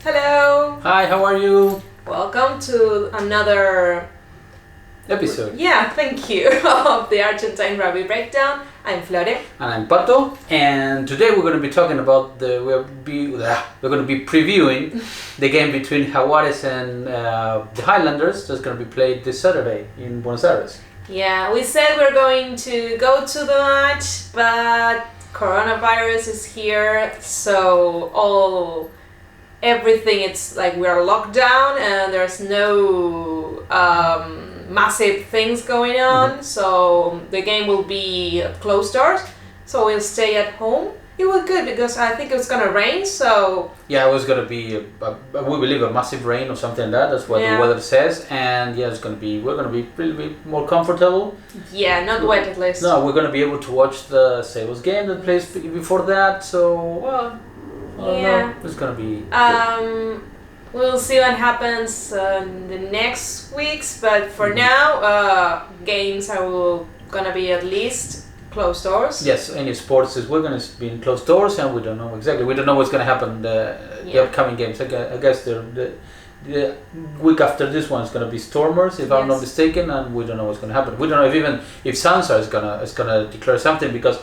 Hello! Hi, how are you? Welcome to another Episode. Yeah, thank you, of the Argentine Rugby Breakdown. I'm Flore. And I'm Pato, and today we're going to be talking about we're going to be previewing the game between Jaguares and the Highlanders that's going to be played this Saturday in Buenos Aires. Yeah, we said we're going to go to the match, but coronavirus is here, so everything, it's like we're locked down and there's no massive things going on, so the game will be at closed doors, so we'll stay at home. It was good because I think it was gonna rain, so... Yeah, it was gonna be, we believe, a massive rain or something like that. That's what the weather says, and yeah, we're gonna be a little bit more comfortable. Yeah, not wet at least. No, we're gonna be able to watch the Sales game that plays before that, so, well, it's gonna be we'll see what happens in the next weeks, but for now, games are gonna be at least closed doors. Yes, any sports we're gonna be in closed doors, and we don't know exactly. We don't know what's gonna happen the upcoming games. I guess the week after this one is gonna be Stormers, if I'm not mistaken, and we don't know what's gonna happen. We don't know if Sansa is gonna declare something, because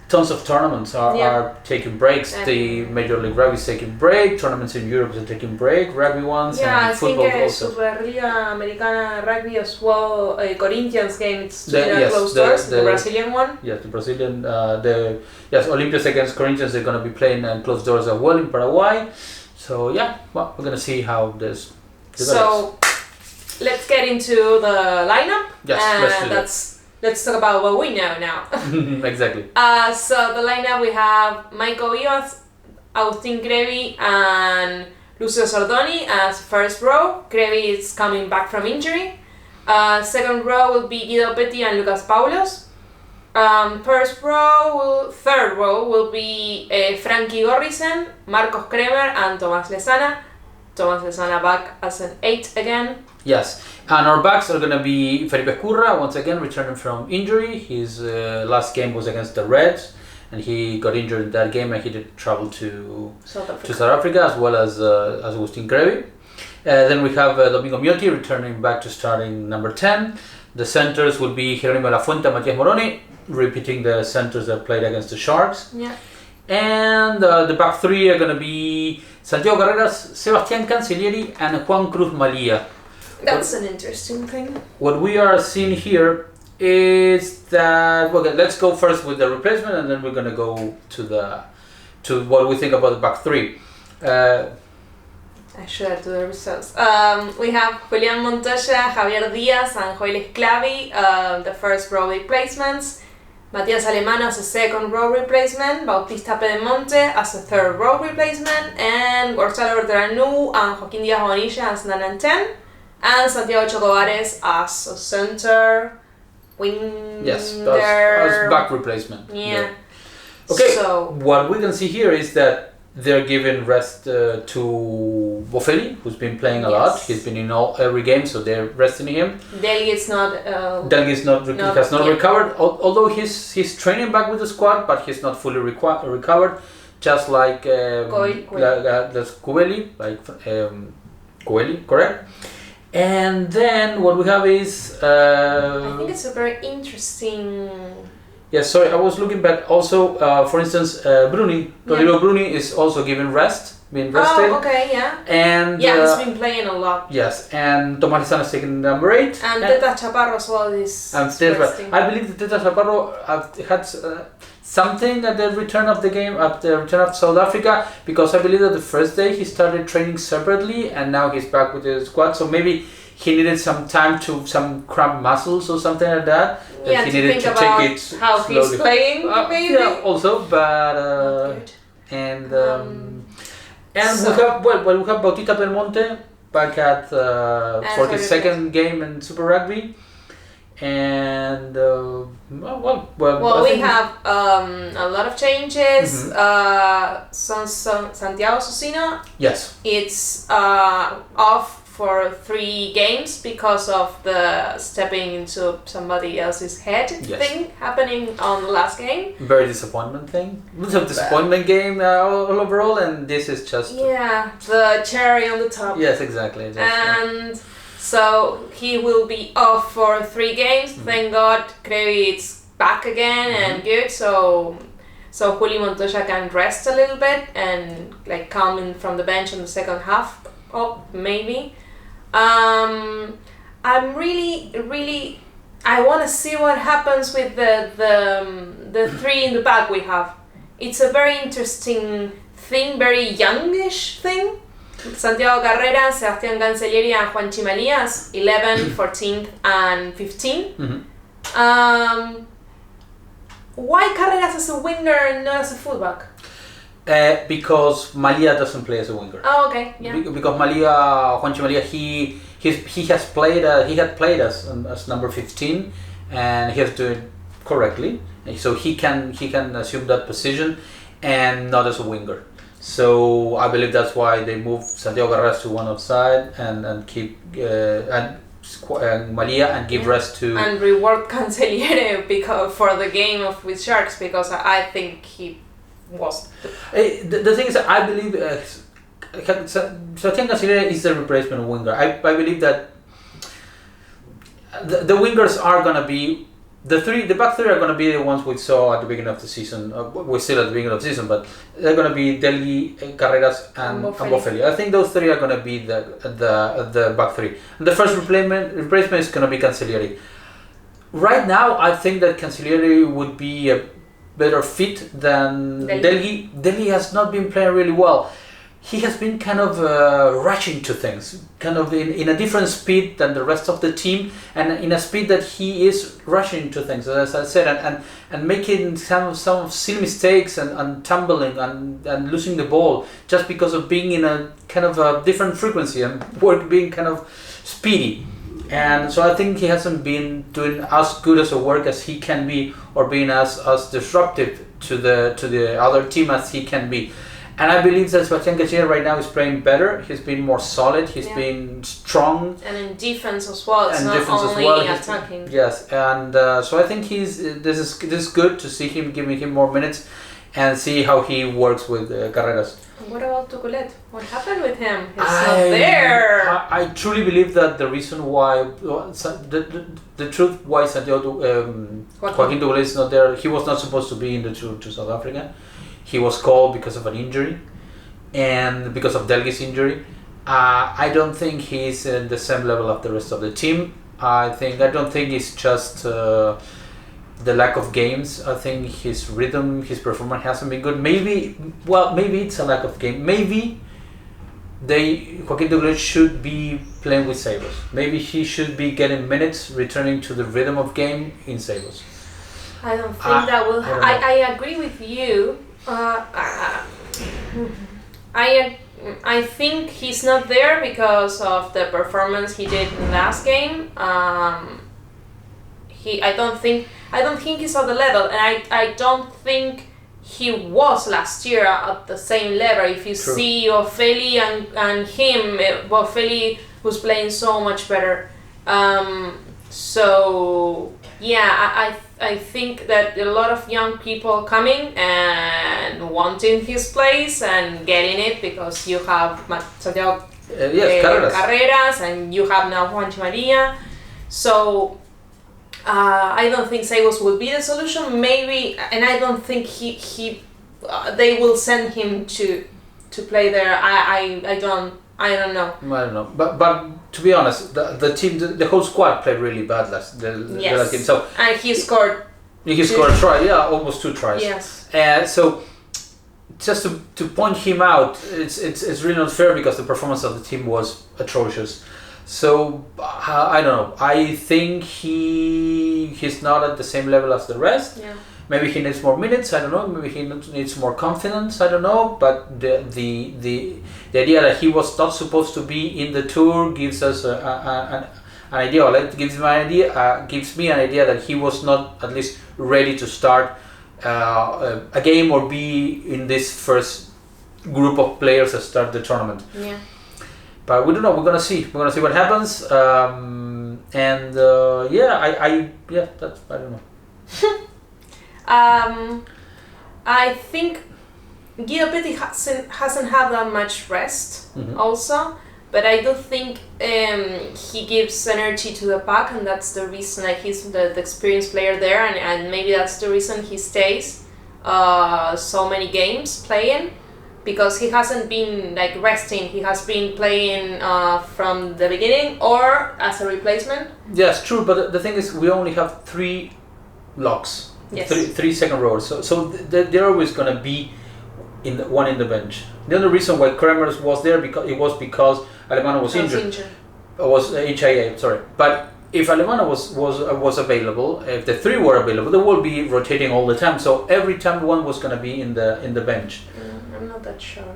tons of tournaments are taking breaks. The Major League Rugby is taking break. Tournaments in Europe are taking break. Rugby ones and football also. Superliga Americana Rugby as well. Corinthians game, it's closed doors. The Brazilian one. Yes, the Brazilian. Olympians against Corinthians. They're going to be playing closed doors as well in Paraguay. So yeah, well, we're going to see how this develops. So let's get into the lineup. Yes, let's talk about what we know now. Exactly. So the lineup, we have Maiko Vivas, Agustin Crevi and Lucio Sordoni as first row. Crevi is coming back from injury. Second row will be Guido Petti and Lucas Paulos. Third row will be Frankie Gorrisen, Marcos Kremer and Tomás Lezana. Tomás Lezana back as an 8 again. Yes, and our backs are going to be Felipe Escurra, once again returning from injury. His last game was against the Reds, and he got injured in that game, and he did travel to South Africa, as well as Agustin Crevi. Then we have Domingo Miotti returning back to starting number 10. The centers will be Jerónimo Lafuente and Matias Moroni, repeating the centers that played against the Sharks. Yeah. And the back three are going to be Santiago Carreras, Sebastián Cancellieri, and Juan Cruz Malia. That's an interesting thing. What we are seeing here is that, let's go first with the replacement, and then we're going to go to what we think about the back three. I should do the results. We have Julián Montoya, Javier Díaz and Joel Esclavi, the first row replacements. Matías Alemano as a second row replacement, Bautista Pedemonte as a third row replacement, and Gonzalo Bertranu and Joaquín Díaz Bonilla as 9 and 10, and Santiago Chocobares as a center winger. Yes, as back replacement. Yeah. Okay, so what we can see here is that they're giving rest to Bofelli, who's been playing a lot. He's been in every game, so they're resting him. Delgui has not recovered, although he's training back with the squad, but he's not fully recovered. Just like that's Coeli, Coeli, correct? And then what we have is I think it's a very interesting. Yes, sorry, I was looking back. Also, for instance, Rodrigo Bruni is also given being rested. Oh, okay, yeah. And he's been playing a lot. Yes, and Tomás Lezana is taking number 8. And Teta Chaparro as well is resting. I believe that Teta Chaparro had something at the return of the game, at the return of South Africa, because I believe that the first day he started training separately, and now he's back with the squad. So maybe he needed some time some cramped muscles or something like that. Yeah, he to needed think to about take it how slowly. He's playing, maybe. Yeah, also, but and we have Bautista Belmonte back at for his second game in Super Rugby, and we have a lot of changes. Santiago Socino. Yes. It's off for 3 games because of the stepping into somebody else's head thing happening on the last game. Very disappointment thing. It's a disappointment game all overall, and this is just... Yeah, the cherry on the top. Yes, exactly. And so he will be off for 3 games. Thank God, Krevi it's back again and good. So Juli Montoya can rest a little bit and like come in from the bench in the second half. Oh, maybe. I'm really. I want to see what happens with the 3 in the back we have. It's a very interesting thing, very youngish thing. Santiago Carreras, Sebastián Cancellieri, and Juan Chimalias, 11, 14, and 15. Why Carreras as a winger and not as a fullback? Because Malia doesn't play as a winger. Oh, okay, yeah. Because Juan Chimalias, he had played as number 15, and he has to do it correctly. So he can assume that position, and not as a winger. So I believe that's why they moved Santiago Carreras to one outside and keep Malia and give rest to... And reward Cancellieri for the game with Sharks, because I think he was... The thing is, I believe Sebastián Cancellieri is the replacement winger. I believe that the wingers are going to be... The back 3 are going to be the ones we saw at the beginning of the season. We're still at the beginning of the season, but they're going to be Delhi, Carreras, and Boffelli. I think those 3 are going to be the back 3. And the first replacement is going to be Cancellieri. Right now, I think that Cancellieri would be a better fit than Delhi. Delhi has not been playing really well. He has been kind of rushing to things, kind of in a different speed than the rest of the team, and in a speed that he is rushing to things, as I said, and making some silly mistakes and tumbling and losing the ball just because of being in a kind of a different frequency and being kind of speedy. And so I think he hasn't been doing as good as a work as he can be, or being as disruptive to the other team as he can be. And I believe that Sebastián Cancellieri right now is playing better. He's been more solid. He's been strong. And in defense as well. It's not only attacking. Yes, and so I think this is good to see him, giving him more minutes, and see how he works with Carreras. What about Tuculet? What happened with him? He's not there. I truly believe that the reason why the truth why Santiago Joaquin Tuculet is not there. He was not supposed to be in the tour to South Africa. He was called because of an injury, and because of Delgi's injury. I don't think he's in the same level of the rest of the team. I don't think it's just the lack of games. I think his rhythm, his performance hasn't been good. Maybe it's a lack of game. Maybe Joaquin Tuculet should be playing with Sabres. Maybe he should be getting minutes, returning to the rhythm of game in Sabres. I don't think that will. I agree with you. I think he's not there because of the performance he did in the last game. I don't think he's at the level, and I don't think he was last year at the same level. If you see Boffelli and him, Boffelli was playing so much better. So yeah, I think that a lot of young people coming and wanting his place and getting it, because you have Santiago Carreras and you have now Juan Chimalias. So I don't think Sabres will be the solution. Maybe, and I don't think they will send him to play there. I don't know. I don't know, but to be honest, the team, the whole squad played really bad last game. So and he scored a try, almost 2 tries. Yes. So just to point him out, it's really not fair, because the performance of the team was atrocious. So I don't know. I think he's not at the same level as the rest. Yeah. Maybe he needs more minutes. I don't know. Maybe he needs more confidence. I don't know. But the idea that he was not supposed to be in the tour gives us an idea. Or gives me an idea that he was not at least ready to start a game or be in this first group of players that start the tournament. Yeah. But we don't know. We're gonna see. We're gonna see what happens. That's I don't know. I think Guido Petty hasn't had that much rest also, but I do think he gives energy to the pack, and that's the reason, like, he's the experienced player there, and maybe that's the reason he stays so many games playing, because he hasn't been like resting. He has been playing from the beginning or as a replacement. Yes, true, but the thing is, we only have 3 locks. Yes. Three second rowers. So they're always gonna be one in the bench. The only reason why Kremers was there because Alemano was injured. Was HIA, sorry. But if Alemano was available, if the 3 were available, they will be rotating all the time. So every time one was gonna be in the bench. I'm not that sure.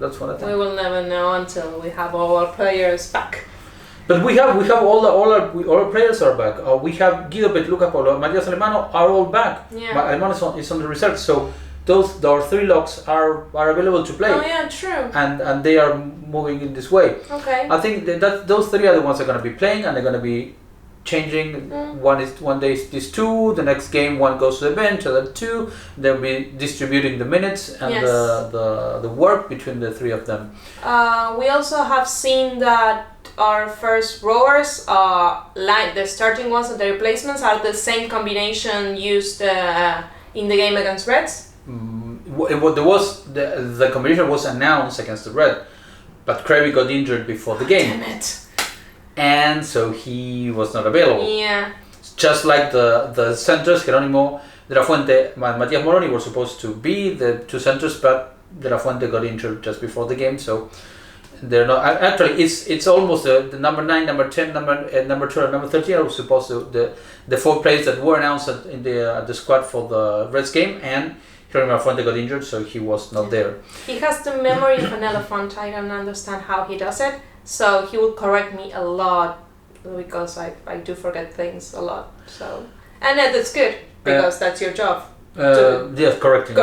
That's what I think. We will never know until we have all our players back. But we have all our players are back. We have Guido Bet, Luca Polo, Matias Alemano are all back. Yeah. Alemano is on the reserve, so our 3 locks are available to play. Oh yeah, true. And they are moving in this way. Okay. I think that those 3 are the ones that are going to be playing, and they're going to be changing. One day is 2, the next game 1 goes to the bench, other 2. They'll be distributing the minutes and the work between the 3 of them. We also have seen that our first rowers, the starting ones and the replacements, are the same combination used in the game against Reds. The combination was announced against the Red, but Krabi got injured before the game. Damn it. And so he was not available. Yeah. Just like the centers, Geronimo De La Fuente, Matias Moroni were supposed to be the 2 centers, but De La Fuente got injured just before the game, so they're not. Actually, it's almost the number 9, number 10, number 12, number 13 are supposed to the 4 players that were announced in the squad for the Reds game, and Geronimo De La Fuente got injured, so he was not there. He has the memory of an elephant. I don't understand how he does it. So he will correct me a lot, because I do forget things a lot. So, and that's good, because that's your job. Yes, correcting me.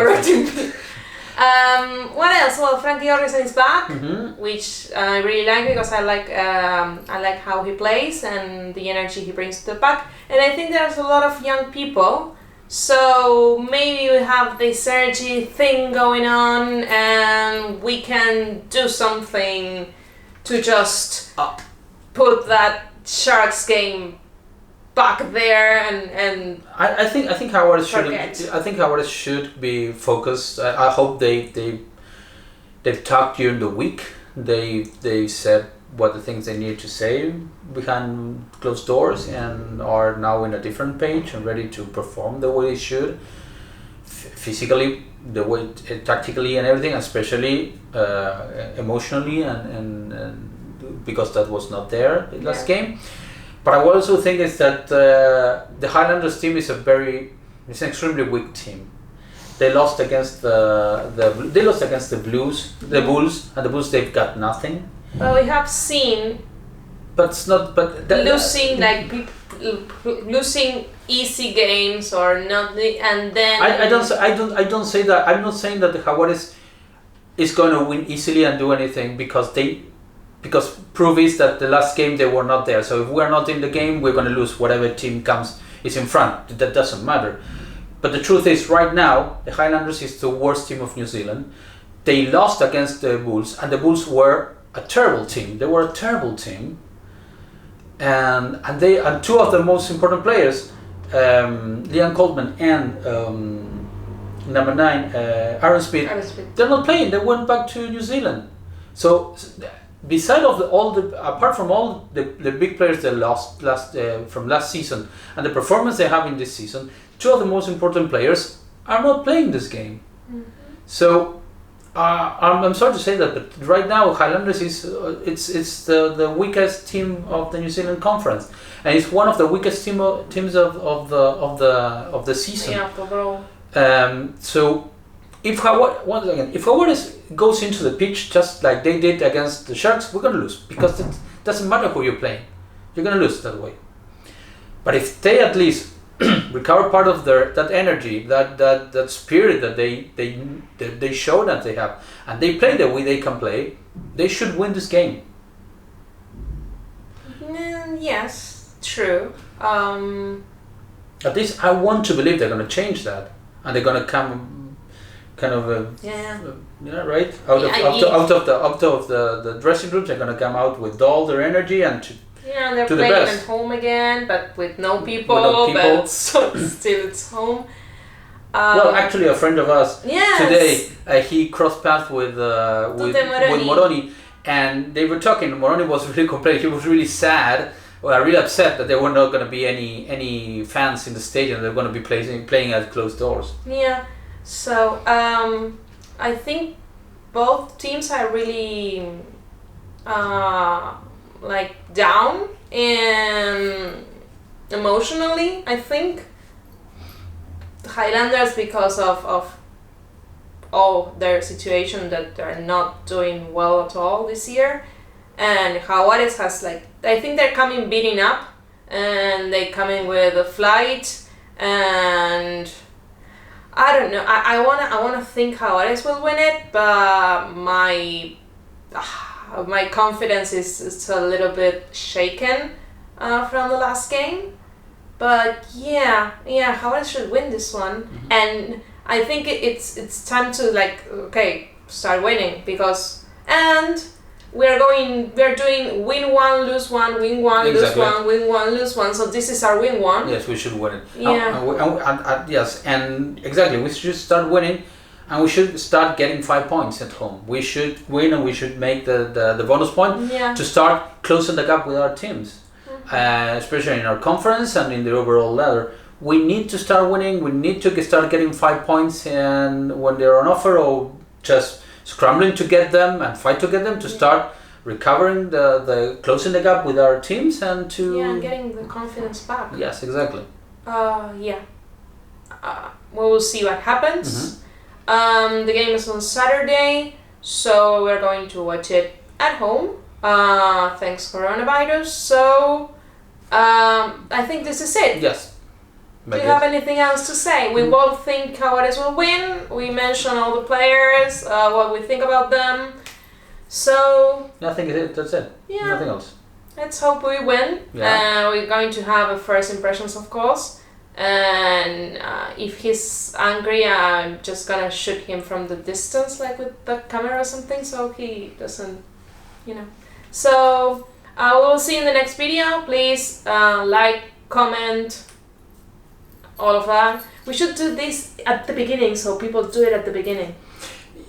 What else? Well, Frankie Orison is back, which I really like, because I like how he plays and the energy he brings to the pack. And I think there's a lot of young people, so maybe we have this energy thing going on, and we can do something to just put that Sharks game back there and I think Jaguares should be focused. I hope they've talked during the week. They said what the things they need to say behind closed doors, and are now in a different page and ready to perform the way they should, physically, the way tactically and everything, especially emotionally, and because that was not there in last game. But I also think is that the Highlanders team is an extremely weak team. They lost against the Bulls, and the Bulls they've got nothing. Well, we have seen, but it's not. But losing easy games or not, and then I don't say that. I'm not saying that the Jaguares is going to win easily and do anything, because proof is that the last game they were not there. So if we're not in the game, we're going to lose. Whatever team is in front. That doesn't matter. But the truth is, right now, the Highlanders is the worst team of New Zealand. They lost against the Bulls, and the Bulls were a terrible team. They were a terrible team, and 2 of the most important players, Liam Coleman and number 9, Aaron Speed, they're not playing. They went back to New Zealand. So, beside of apart from all the big players they lost from last season and the performance they have in this season, 2 of the most important players are not playing this game. So I'm sorry to say that, but right now Highlanders is it's the weakest team of the New Zealand Conference, and it's one of the weakest teams of the season. Yeah, overall. So if Jaguares goes into the pitch just like they did against the Sharks, we're gonna lose, because it doesn't matter who you're playing, you're gonna lose that way. But if they at least recover part of that energy, that spirit that they show that they have, and they play the way they can play, they should win this game. Yes, true. At least I want to believe they're going to change that, and they're going to come, kind of, right out of the dressing rooms. They're going to come out with all their energy and they're playing at home again, but with no people. But so still it's home. Well, actually, a friend of ours today, he crossed paths with Moroni, and they were talking. Moroni was really complaining. He was really sad, really upset that there were not going to be any fans in the stadium. They're going to be playing at closed doors. Yeah. So I think both teams are really down and emotionally. I think the Highlanders, because of all their situation, that they're not doing well at all this year, and Jaguares has I think they're coming beating up, and they come in with a flight, and I don't know. I wanna think Jaguares will win it, but my confidence is a little bit shaken from the last game. But Jaguares should win this one, and I think it's time to start winning, because we're doing win one, lose one, win one, lose one, win one, lose one. So this is our win one. Yes, we should win it. Yeah. Yes, and exactly, we should start winning, and we should start getting 5 points at home. We should win, and we should make the bonus point to start closing the gap with our teams. Especially in our conference and in the overall ladder, we need to start winning. We need to start getting 5 points, and when they're on offer, or just scrambling to get them and fight to get them, to start recovering the closing the gap with our teams, and and getting the confidence back. Yes, exactly. We will see what happens. The game is on Saturday, so we're going to watch it at home. Thanks coronavirus. So I think this is it. Yes. Do you have anything else to say? We both think Jaguares will win. We mentioned all the players, what we think about them. So I think that's it. Yeah. Nothing else. Let's hope we win. We're going to have a first impressions, of course. And if he's angry, I'm just gonna shoot him from the distance, with the camera or something, so he doesn't, So we'll see you in the next video. Please like, comment, all of that. We should do this at the beginning, so people do it at the beginning.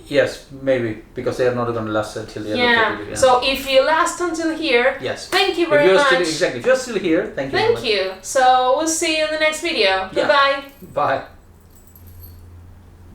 Yes, maybe, because they are not going to last until the end of the video. So if you last until here, thank you very much. If you're still here, thank you. Thank you. So we'll see you in the next video. Goodbye. Bye.